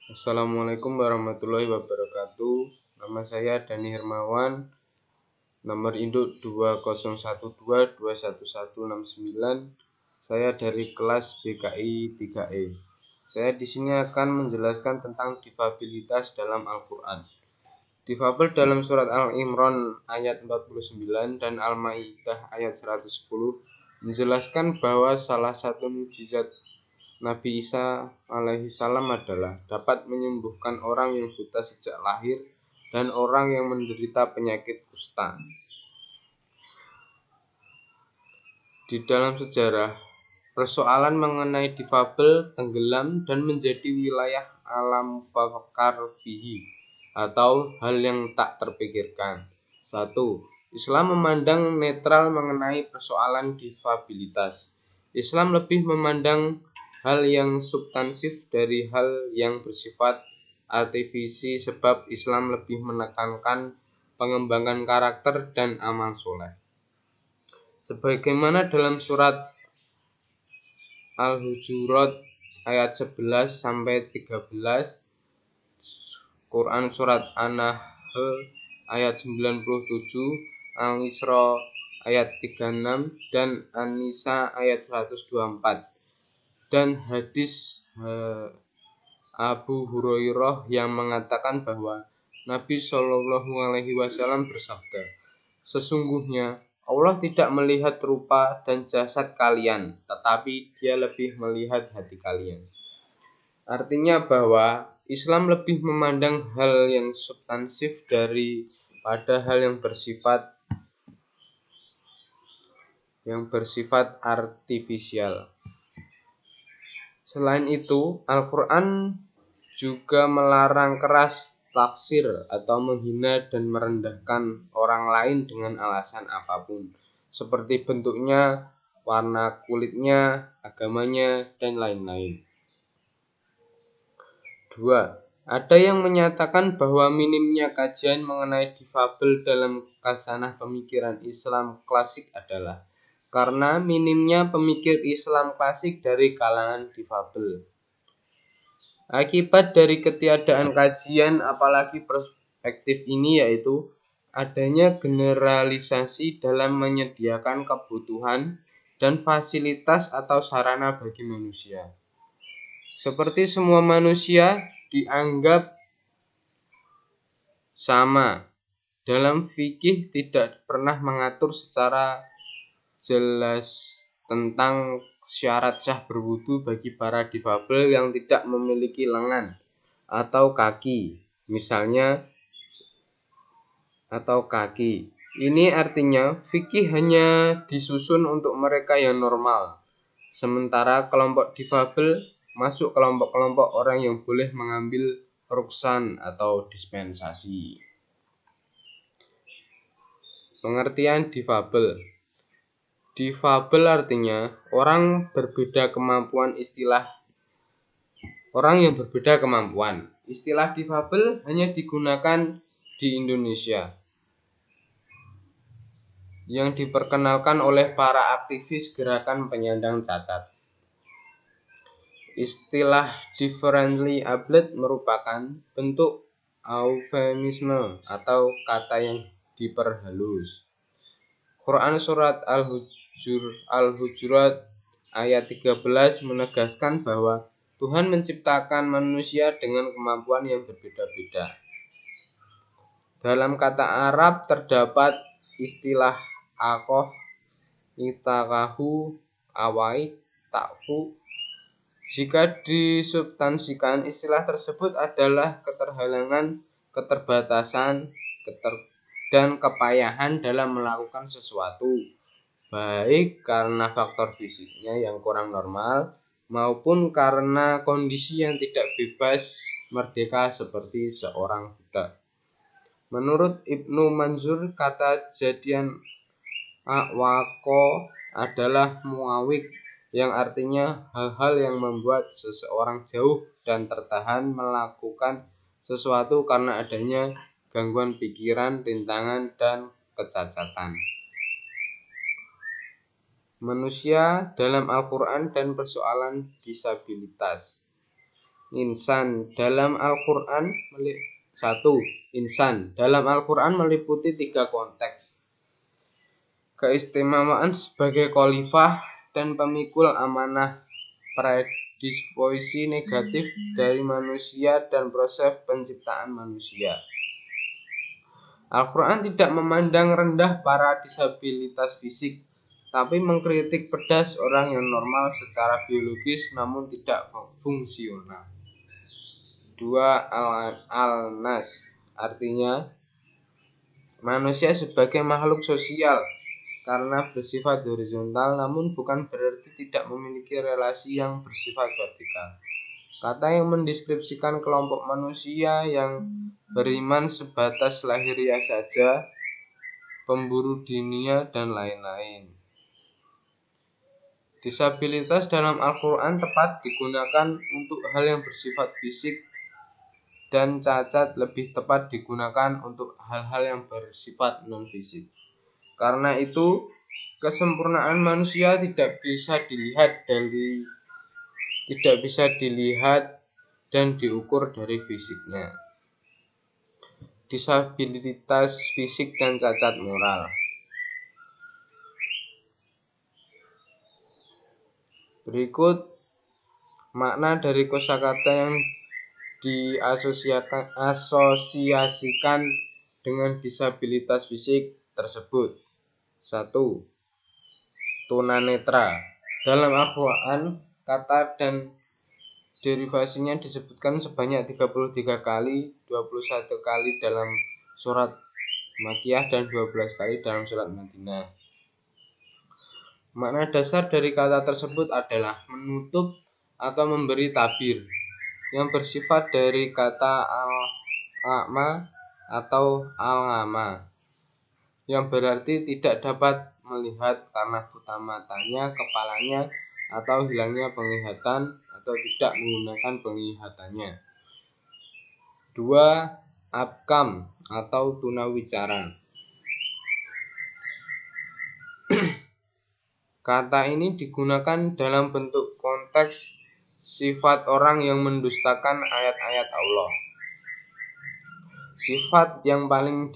Assalamualaikum warahmatullahi wabarakatuh. Nama saya Dani Hermawan, nomor induk 2012211169. Saya dari kelas BKI 3E. Saya di sini akan menjelaskan tentang difabilitas dalam Al-Qur'an. Difabel dalam surat Al-Imran ayat 49 dan Al-Maidah ayat 110 menjelaskan bahwa salah satu mukjizat Nabi Isa alaihi salam adalah dapat menyembuhkan orang yang buta sejak lahir dan orang yang menderita penyakit kusta. Di dalam sejarah, persoalan mengenai difabel tenggelam dan menjadi wilayah alam fakar fihi atau hal yang tak terpikirkan. 1. Islam memandang netral mengenai persoalan difabilitas. Islam lebih memandang hal yang substansif dari hal yang bersifat artifisi sebab Islam lebih menekankan pengembangan karakter dan amal soleh. Sebagaimana dalam surat Al-Hujurat ayat 11 sampai 13, Quran surat An-Nahl ayat 97, Al-Isra ayat 36 dan An-Nisa ayat 124. Dan hadis Abu Hurairah yang mengatakan bahwa Nabi Shallallahu Alaihi Wasallam bersabda, sesungguhnya Allah tidak melihat rupa dan jasad kalian, tetapi Dia lebih melihat hati kalian. Artinya bahwa Islam lebih memandang hal yang substansif daripada hal yang bersifat artifisial. Selain itu, Al-Quran juga melarang keras taksir atau menghina dan merendahkan orang lain dengan alasan apapun, seperti bentuknya, warna kulitnya, agamanya, dan lain-lain. 2. Ada yang menyatakan bahwa minimnya kajian mengenai difabel dalam khasanah pemikiran Islam klasik adalah karena minimnya pemikir Islam klasik dari kalangan difabel. Akibat dari ketiadaan kajian apalagi perspektif ini yaitu adanya generalisasi dalam menyediakan kebutuhan dan fasilitas atau sarana bagi manusia. Seperti semua manusia dianggap sama. Dalam fikih tidak pernah mengatur secara jelas tentang syarat sah berwudu bagi para difabel yang tidak memiliki lengan atau kaki, misalnya atau kaki. Ini artinya fikih hanya disusun untuk mereka yang normal, sementara kelompok difabel masuk kelompok-kelompok orang yang boleh mengambil ruksan atau dispensasi. Pengertian difabel. Difabel artinya orang yang berbeda kemampuan. Istilah difabel hanya digunakan di Indonesia, yang diperkenalkan oleh para aktivis gerakan penyandang cacat. Istilah differently abled merupakan bentuk eufemisme atau kata yang diperhalus. Quran surat Al-Hujurat ayat 13 menegaskan bahwa Tuhan menciptakan manusia dengan kemampuan yang berbeda-beda. Dalam kata Arab terdapat istilah akoh, itakahu, awai, takfu. Jika disubstansikan, istilah tersebut adalah keterhalangan, keterbatasan, dan kepayahan dalam melakukan sesuatu, baik karena faktor fisiknya yang kurang normal maupun karena kondisi yang tidak bebas merdeka seperti seorang budak. Menurut Ibnu Manzur, kata jadian awako adalah muawik, yang artinya hal-hal yang membuat seseorang jauh dan tertahan melakukan sesuatu karena adanya gangguan pikiran, rintangan, dan kecacatan. Manusia dalam Al-Quran dan persoalan disabilitas. Insan dalam Al-Quran meliputi 3 konteks: keistimewaan sebagai khalifah dan pemikul amanah, predisposisi negatif dari manusia, dan proses penciptaan manusia. Al-Quran tidak memandang rendah para disabilitas fisik, tapi mengkritik pedas orang yang normal secara biologis namun tidak fungsional. 2. Al-Nas, artinya manusia sebagai makhluk sosial karena bersifat horizontal, namun bukan berarti tidak memiliki relasi yang bersifat vertikal. Kata yang mendeskripsikan kelompok manusia yang beriman sebatas lahiriah saja, pemburu dunia, dan lain-lain. Disabilitas dalam Al-Quran tepat digunakan untuk hal yang bersifat fisik, dan cacat lebih tepat digunakan untuk hal-hal yang bersifat non-fisik. Karena itu, kesempurnaan manusia tidak bisa dilihat dan diukur dari fisiknya. Disabilitas fisik dan cacat moral. Berikut makna dari kosakata yang diasosiasikan dengan disabilitas fisik tersebut. 1. Tunanetra. Dalam Al-Quran, kata dan derivasinya disebutkan sebanyak 33 kali, 21 kali dalam surat Makkiyah dan 12 kali dalam surat Madinah. Makna dasar dari kata tersebut adalah menutup atau memberi tabir, yang bersifat dari kata al-a'ma atau al-ngama, yang berarti tidak dapat melihat karena buta matanya, kepalanya, atau hilangnya penglihatan, atau tidak menggunakan penglihatannya. 2. Abkam atau tunawicara. Kata ini digunakan dalam bentuk konteks sifat orang yang mendustakan ayat-ayat Allah. Sifat yang paling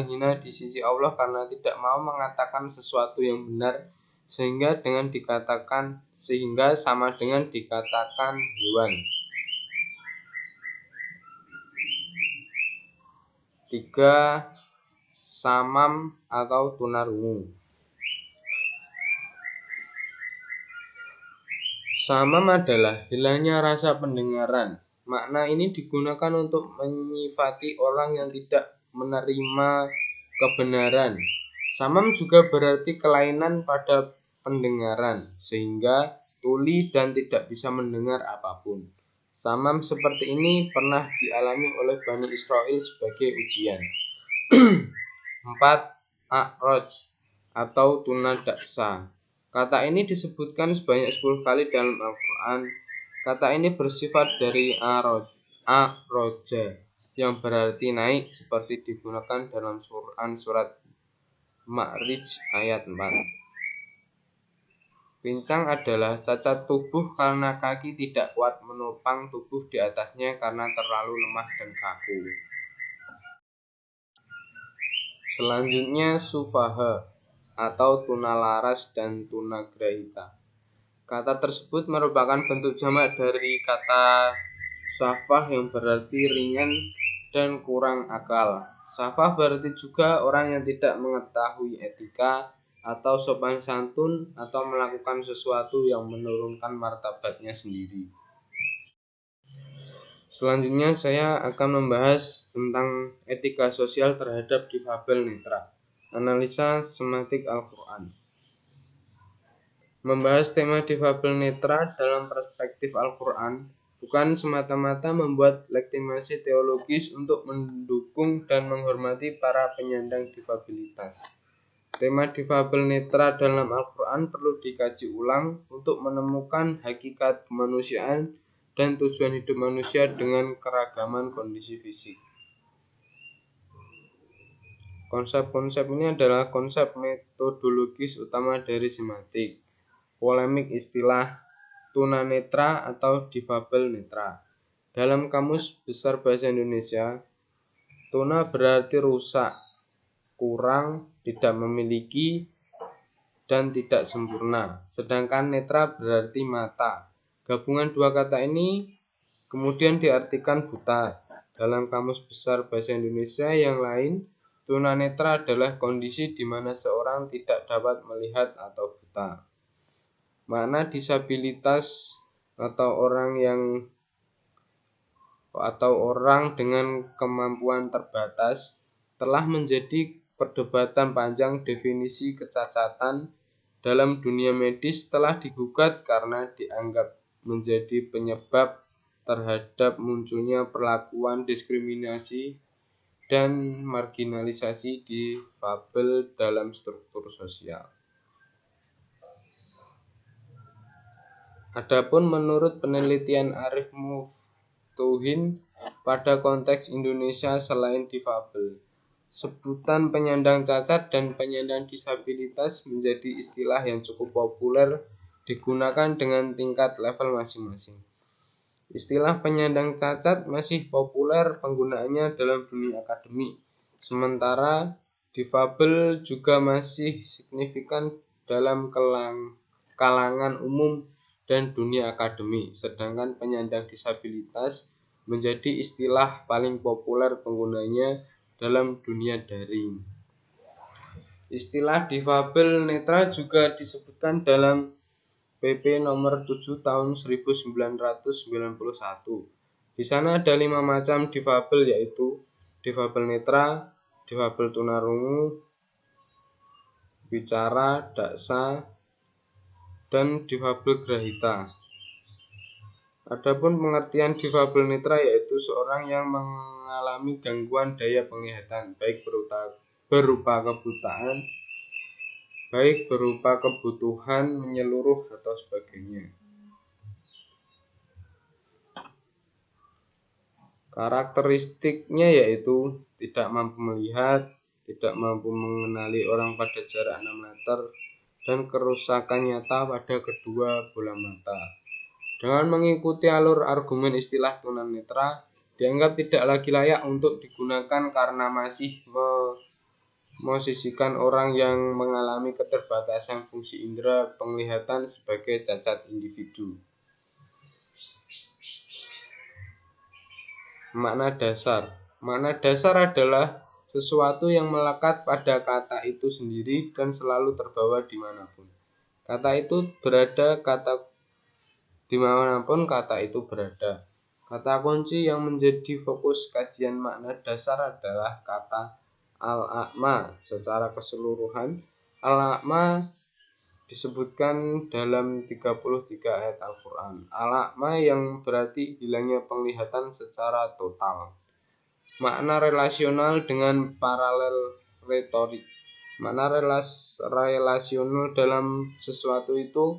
hina di sisi Allah karena tidak mau mengatakan sesuatu yang benar, sehingga sama dengan dikatakan hewan. 3. Samam atau tunarungu. Samam adalah hilangnya rasa pendengaran. Makna ini digunakan untuk menyifati orang yang tidak menerima kebenaran. Samam juga berarti kelainan pada pendengaran, sehingga tuli dan tidak bisa mendengar apapun. Samam seperti ini pernah dialami oleh Bani Israel sebagai ujian. 4. A'raj atau tunadaksa. Kata ini disebutkan sebanyak 10 kali dalam Al-Quran. Kata ini bersifat dari a'roja, yang berarti naik, seperti digunakan dalam surat Ma'rij ayat 4. Pincang adalah cacat tubuh karena kaki tidak kuat menopang tubuh di atasnya karena terlalu lemah dan kaku. Selanjutnya sufaha atau tunalaras dan tunagrahita. Kata tersebut merupakan bentuk jamak dari kata safah yang berarti ringan dan kurang akal. Safah berarti juga orang yang tidak mengetahui etika atau sopan santun atau melakukan sesuatu yang menurunkan martabatnya sendiri. Selanjutnya saya akan membahas tentang etika sosial terhadap difabel netra. Analisa semantik Al-Quran. Membahas tema difabel netra dalam perspektif Al-Quran bukan semata-mata membuat legitimasi teologis untuk mendukung dan menghormati para penyandang difabilitas. Tema difabel netra dalam Al-Quran perlu dikaji ulang untuk menemukan hakikat kemanusiaan dan tujuan hidup manusia dengan keragaman kondisi fisik. Konsep-konsep ini adalah konsep metodologis utama dari semantik, polemik istilah, tunanetra atau difabel netra. Dalam Kamus Besar Bahasa Indonesia, tuna berarti rusak, kurang, tidak memiliki, dan tidak sempurna. Sedangkan netra berarti mata. Gabungan dua kata ini kemudian diartikan buta. Dalam Kamus Besar Bahasa Indonesia yang lain, tunanetra adalah kondisi di mana seorang tidak dapat melihat atau buta. Makna disabilitas atau orang dengan kemampuan terbatas telah menjadi perdebatan panjang. Definisi kecacatan dalam dunia medis telah digugat karena dianggap menjadi penyebab terhadap munculnya perlakuan diskriminasi dan marginalisasi difabel dalam struktur sosial. Adapun menurut penelitian Arif Muftuhin, pada konteks Indonesia selain difabel, sebutan penyandang cacat dan penyandang disabilitas menjadi istilah yang cukup populer digunakan dengan tingkat level masing-masing. Istilah penyandang cacat masih populer penggunaannya dalam dunia akademik, sementara difabel juga masih signifikan dalam kalangan umum dan dunia akademik, sedangkan penyandang disabilitas menjadi istilah paling populer penggunanya dalam dunia daring. Istilah difabel netra juga disebutkan dalam PP nomor 7 tahun 1991. Di sana ada 5 macam difabel, yaitu difabel netra, difabel tunarungu, bicara, daksa, dan difabel grahita. Adapun pengertian difabel netra yaitu seorang yang mengalami gangguan daya penglihatan, baik berupa kebutuhan menyeluruh atau sebagainya. Karakteristiknya yaitu tidak mampu melihat, tidak mampu mengenali orang pada jarak 6 meter, dan kerusakan nyata pada kedua bola mata. Dengan mengikuti alur argumen, istilah tunanetra dianggap tidak lagi layak untuk digunakan karena masih memosisikan orang yang mengalami keterbatasan fungsi indera penglihatan sebagai cacat individu. Makna dasar. Makna dasar adalah sesuatu yang melekat pada kata itu sendiri dan selalu terbawa dimanapun kata itu berada. Kata kunci yang menjadi fokus kajian makna dasar adalah kata al-a'ma. Secara keseluruhan, al-a'ma disebutkan dalam 33 ayat Al-Quran. Al-a'ma yang berarti hilangnya penglihatan secara total. Makna relasional dengan paralel retorik. Makna relasional dalam sesuatu itu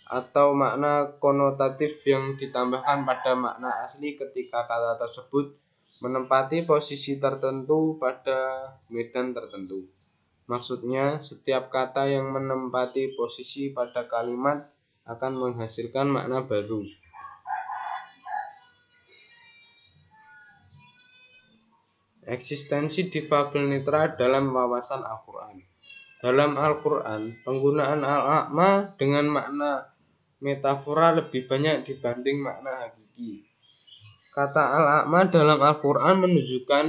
atau makna konotatif yang ditambahkan pada makna asli ketika kata tersebut menempati posisi tertentu pada medan tertentu. Maksudnya, setiap kata yang menempati posisi pada kalimat akan menghasilkan makna baru. Eksistensi difabel netra dalam wawasan Al-Quran. Dalam Al-Quran, penggunaan al-a'ma dengan makna metafora lebih banyak dibanding makna hakiki. Kata al-a'ma dalam Al-Quran menunjukkan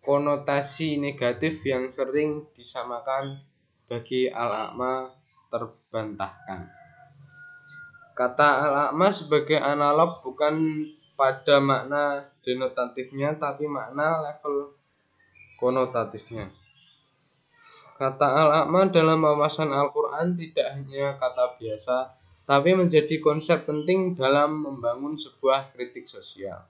konotasi negatif yang sering disamakan bagi al-a'ma terbantahkan. Kata al-a'ma sebagai analog bukan pada makna denotatifnya tapi makna level konotatifnya. Kata al-a'ma dalam wawasan Al-Quran tidak hanya kata biasa, tapi menjadi konsep penting dalam membangun sebuah kritik sosial.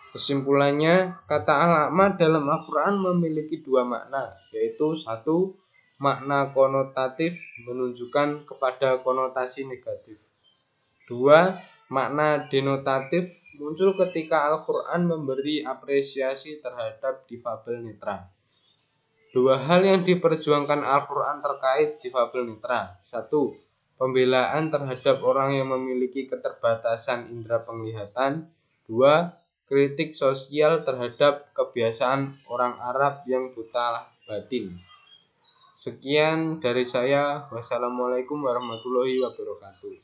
Kesimpulannya, kata al-a'ma dalam Al-Quran memiliki dua makna, yaitu satu, makna konotatif menunjukkan kepada konotasi negatif. Dua, makna denotatif muncul ketika Al-Quran memberi apresiasi terhadap difabel netra. Dua hal yang diperjuangkan Al-Quran terkait difabel netra. Satu, pembelaan terhadap orang yang memiliki keterbatasan indera penglihatan. 2. Kritik sosial terhadap kebiasaan orang Arab yang buta batin. Sekian dari saya. Wassalamualaikum warahmatullahi wabarakatuh.